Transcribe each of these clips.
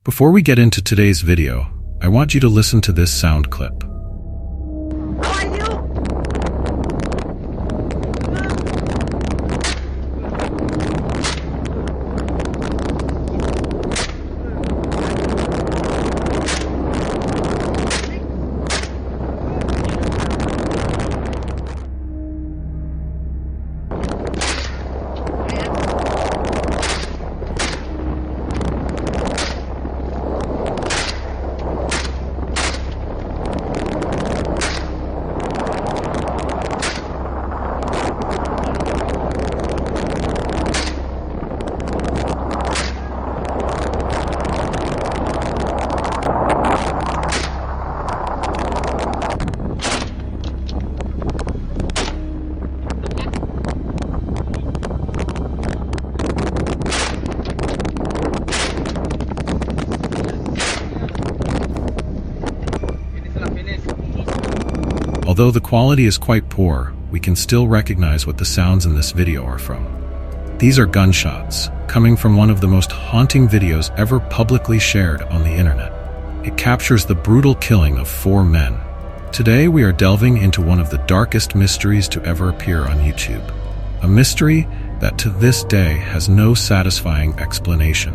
Before we get into today's video, I want you to listen to this sound clip. Although the quality is quite poor, we can still recognize what the sounds in this video are from. These are gunshots, coming from one of the most haunting videos ever publicly shared on the internet. It captures the brutal killing of 4 men. Today we are delving into one of the darkest mysteries to ever appear on YouTube. A mystery that to this day has no satisfying explanation.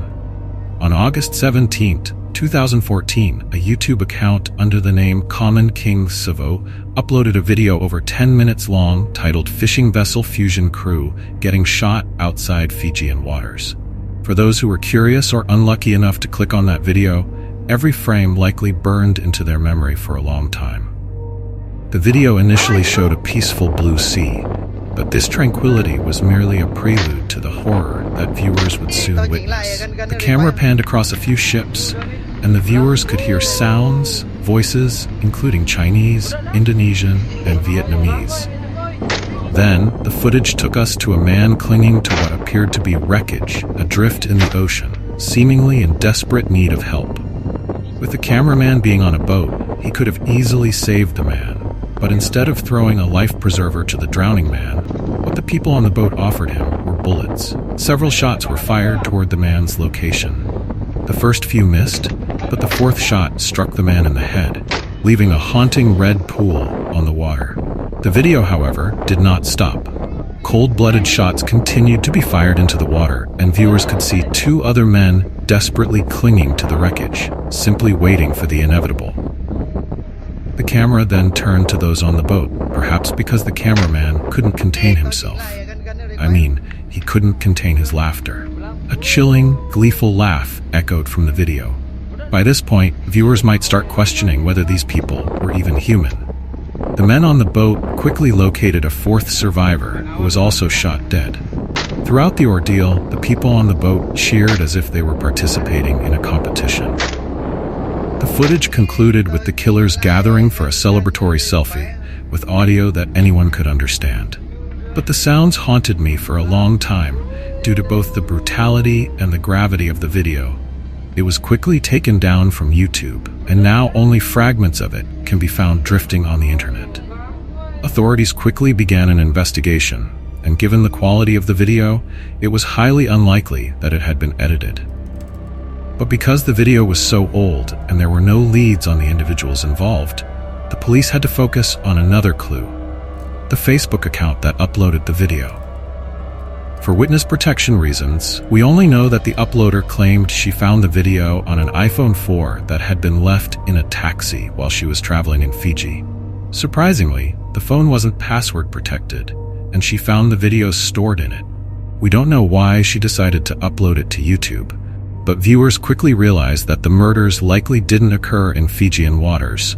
On August 17th, 2014, a YouTube account under the name commonking ssavou uploaded a video over 10 minutes long titled Fishing Vessel Fusion Crew Getting Shot Outside Fijian Waters. For those who were curious or unlucky enough to click on that video, every frame likely burned into their memory for a long time. The video initially showed a peaceful blue sea, but this tranquility was merely a prelude to the horror that viewers would soon witness. The camera panned across a few ships, and the viewers could hear sounds, voices, including Chinese, Indonesian, and Vietnamese. Then, the footage took us to a man clinging to what appeared to be wreckage, adrift in the ocean, seemingly in desperate need of help. With the cameraman being on a boat, he could have easily saved the man, but instead of throwing a life preserver to the drowning man, what the people on the boat offered him were bullets. Several shots were fired toward the man's location. The first few missed, but the 4th shot struck the man in the head, leaving a haunting red pool on the water. The video, however, did not stop. Cold-blooded shots continued to be fired into the water, and viewers could see 2 other men desperately clinging to the wreckage, simply waiting for the inevitable. The camera then turned to those on the boat, perhaps because the cameraman couldn't contain himself. He couldn't contain his laughter. A chilling, gleeful laugh echoed from the video. By this point, viewers might start questioning whether these people were even human. The men on the boat quickly located a 4th survivor who was also shot dead. Throughout the ordeal, the people on the boat cheered as if they were participating in a competition. The footage concluded with the killers gathering for a celebratory selfie, with audio that anyone could understand. But the sounds haunted me for a long time due to both the brutality and the gravity of the video. It was quickly taken down from YouTube, and now only fragments of it can be found drifting on the internet. Authorities quickly began an investigation, and given the quality of the video, it was highly unlikely that it had been edited. But because the video was so old and there were no leads on the individuals involved, the police had to focus on another clue: the Facebook account that uploaded the video. For witness protection reasons, we only know that the uploader claimed she found the video on an iPhone 4 that had been left in a taxi while she was traveling in Fiji. Surprisingly, the phone wasn't password protected, and she found the videos stored in it. We don't know why she decided to upload it to YouTube, but viewers quickly realized that the murders likely didn't occur in Fijian waters.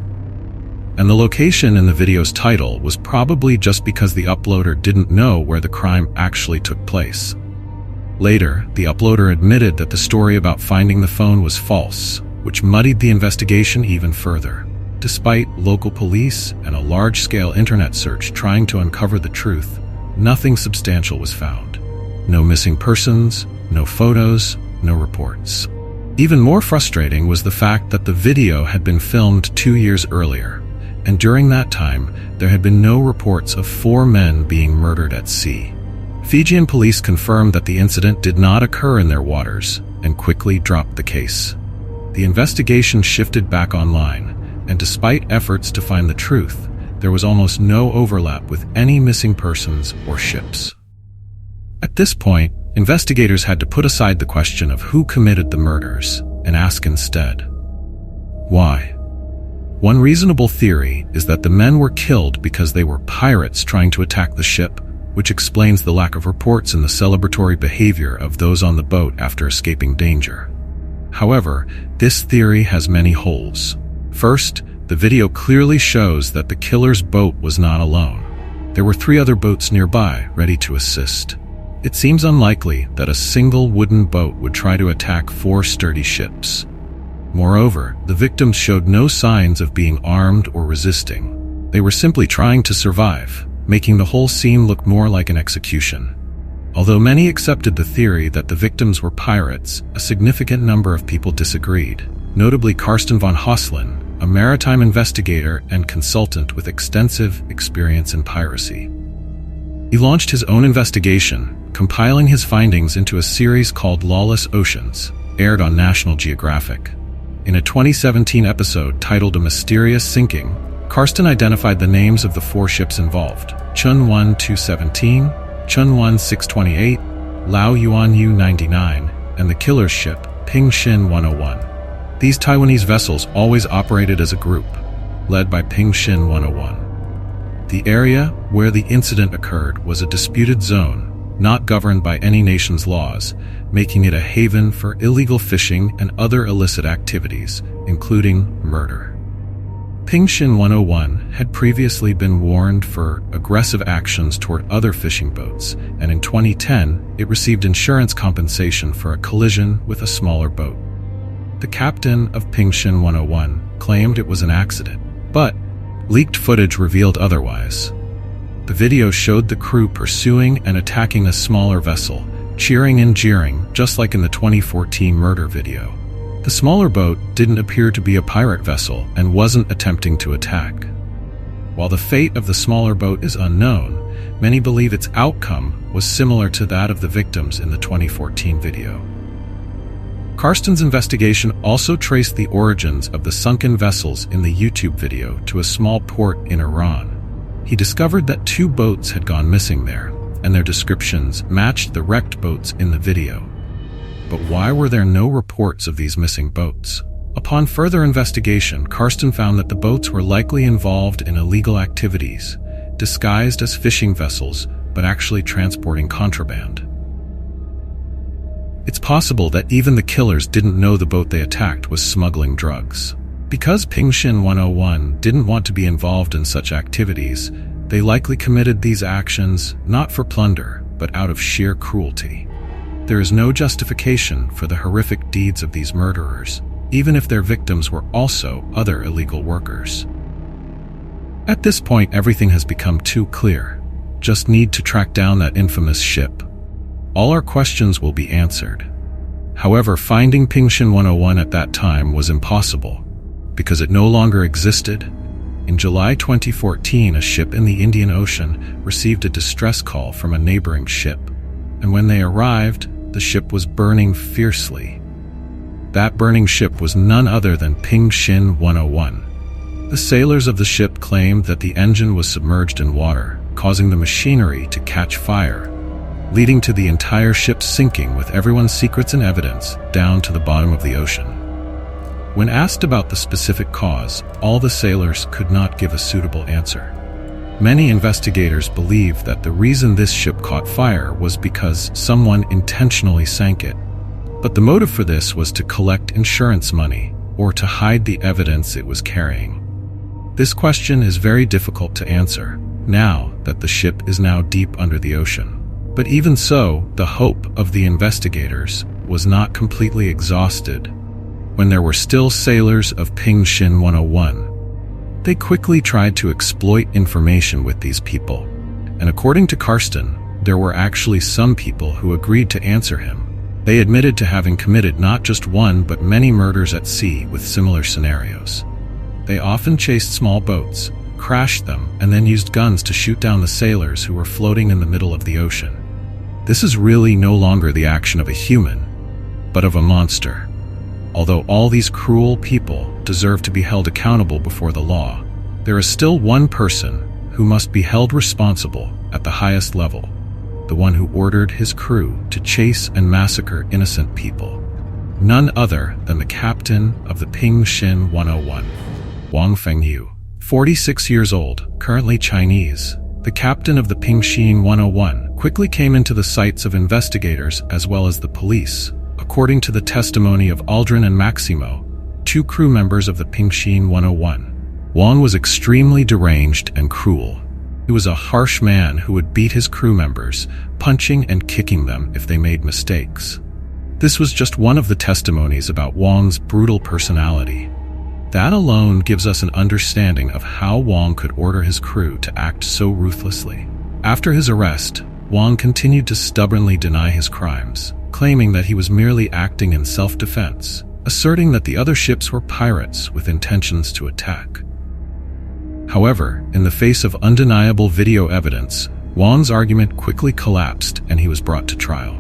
And the location in the video's title was probably just because the uploader didn't know where the crime actually took place. Later, the uploader admitted that the story about finding the phone was false, which muddied the investigation even further. Despite local police and a large-scale internet search trying to uncover the truth, nothing substantial was found. No missing persons, no photos, no reports. Even more frustrating was the fact that the video had been filmed 2 years earlier, and during that time, there had been no reports of 4 men being murdered at sea. Fijian police confirmed that the incident did not occur in their waters and quickly dropped the case. the investigation shifted back online, and despite efforts to find the truth, there was almost no overlap with any missing persons or ships. At this point, investigators had to put aside the question of who committed the murders and ask instead, why? One reasonable theory is that the men were killed because they were pirates trying to attack the ship, which explains the lack of reports and the celebratory behavior of those on the boat after escaping danger. However, this theory has many holes. First, the video clearly shows that the killer's boat was not alone. There were 3 other boats nearby, ready to assist. It seems unlikely that a single wooden boat would try to attack 4 sturdy ships. Moreover, the victims showed no signs of being armed or resisting. They were simply trying to survive, making the whole scene look more like an execution. Although many accepted the theory that the victims were pirates, a significant number of people disagreed, notably Karsten von Hoslin, a maritime investigator and consultant with extensive experience in piracy. He launched his own investigation, compiling his findings into a series called Lawless Oceans, aired on National Geographic. In a 2017 episode titled A Mysterious Sinking, Karsten identified the names of the 4 ships involved: Chun-1 217, Chun-1 628, Lao Yuan U-99, and the killer's ship, Ping-Shin 101. These Taiwanese vessels always operated as a group, led by Ping-Shin 101. The area where the incident occurred was a disputed zone, not governed by any nation's laws, making it a haven for illegal fishing and other illicit activities, including murder. Ping-Shin 101 had previously been warned for aggressive actions toward other fishing boats, and in 2010, it received insurance compensation for a collision with a smaller boat. The captain of Ping-Shin 101 claimed it was an accident, but leaked footage revealed otherwise. The video showed the crew pursuing and attacking a smaller vessel, cheering and jeering, just like in the 2014 murder video. The smaller boat didn't appear to be a pirate vessel and wasn't attempting to attack. While the fate of the smaller boat is unknown, many believe its outcome was similar to that of the victims in the 2014 video. Karsten's investigation also traced the origins of the sunken vessels in the YouTube video to a small port in Iran. He discovered that 2 boats had gone missing there, and their descriptions matched the wrecked boats in the video. But why were there no reports of these missing boats? Upon further investigation, Karsten found that the boats were likely involved in illegal activities, disguised as fishing vessels, but actually transporting contraband. It's possible that even the killers didn't know the boat they attacked was smuggling drugs. Because Ping-Shin 101 didn't want to be involved in such activities, they likely committed these actions not for plunder, but out of sheer cruelty. There is no justification for the horrific deeds of these murderers, even if their victims were also other illegal workers. At this point, everything has become too clear. Just need to track down that infamous ship. All our questions will be answered. However, finding Ping-Shin 101 at that time was impossible, because it no longer existed. In July 2014, a ship in the Indian Ocean received a distress call from a neighboring ship, and when they arrived, the ship was burning fiercely. That burning ship was none other than Ping-Shin 101. The sailors of the ship claimed that the engine was submerged in water, causing the machinery to catch fire, leading to the entire ship sinking with everyone's secrets and evidence down to the bottom of the ocean. When asked about the specific cause, all the sailors could not give a suitable answer. Many investigators believe that the reason this ship caught fire was because someone intentionally sank it. But the motive for this was to collect insurance money or to hide the evidence it was carrying. This question is very difficult to answer, now that the ship is now deep under the ocean. But even so, the hope of the investigators was not completely exhausted. When there were still sailors of Ping-Shin 101, they quickly tried to exploit information with these people. And according to Karsten, there were actually some people who agreed to answer him. They admitted to having committed not just one but many murders at sea with similar scenarios. They often chased small boats, crashed them, and then used guns to shoot down the sailors who were floating in the middle of the ocean. This is really no longer the action of a human, but of a monster. Although all these cruel people deserve to be held accountable before the law, there is still one person who must be held responsible at the highest level, the one who ordered his crew to chase and massacre innocent people. None other than the captain of the Fijian 101, Wang Fengyu. 46 years old, currently Chinese, the captain of the Fijian 101 quickly came into the sights of investigators as well as the police. According to the testimony of Aldrin and Maximo, 2 crew members of the Fijian 101, Wang was extremely deranged and cruel. He was a harsh man who would beat his crew members, punching and kicking them if they made mistakes. This was just one of the testimonies about Wang's brutal personality. That alone gives us an understanding of how Wang could order his crew to act so ruthlessly. After his arrest, Wang continued to stubbornly deny his crimes, claiming that he was merely acting in self-defense, asserting that the other ships were pirates with intentions to attack. However, in the face of undeniable video evidence, Wang's argument quickly collapsed and he was brought to trial.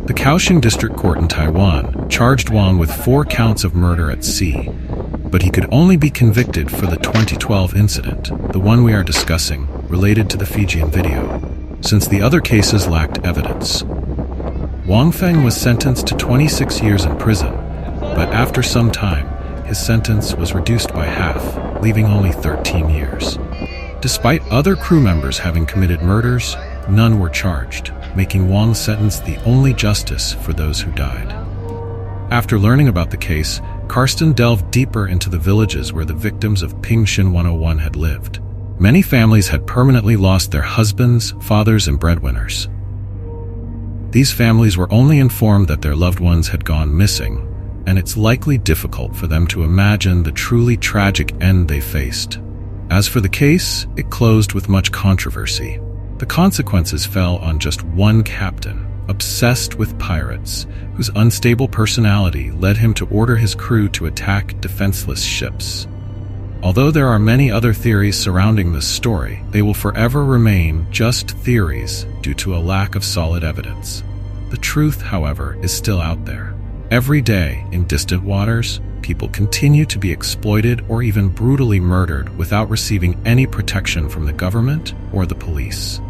The Kaohsiung District Court in Taiwan charged Wang with 4 counts of murder at sea, but he could only be convicted for the 2012 incident, the one we are discussing, related to the Fijian video, since the other cases lacked evidence. Wang Feng was sentenced to 26 years in prison, but after some time, his sentence was reduced by half, leaving only 13 years. Despite other crew members having committed murders, none were charged, making Wang's sentence the only justice for those who died. After learning about the case, Karsten delved deeper into the villages where the victims of Fijian 101 had lived. Many families had permanently lost their husbands, fathers, and breadwinners. These families were only informed that their loved ones had gone missing, and it's likely difficult for them to imagine the truly tragic end they faced. As for the case, it closed with much controversy. The consequences fell on just one captain, obsessed with pirates, whose unstable personality led him to order his crew to attack defenseless ships. Although there are many other theories surrounding this story, they will forever remain just theories due to a lack of solid evidence. The truth, however, is still out there. Every day, in distant waters, people continue to be exploited or even brutally murdered without receiving any protection from the government or the police.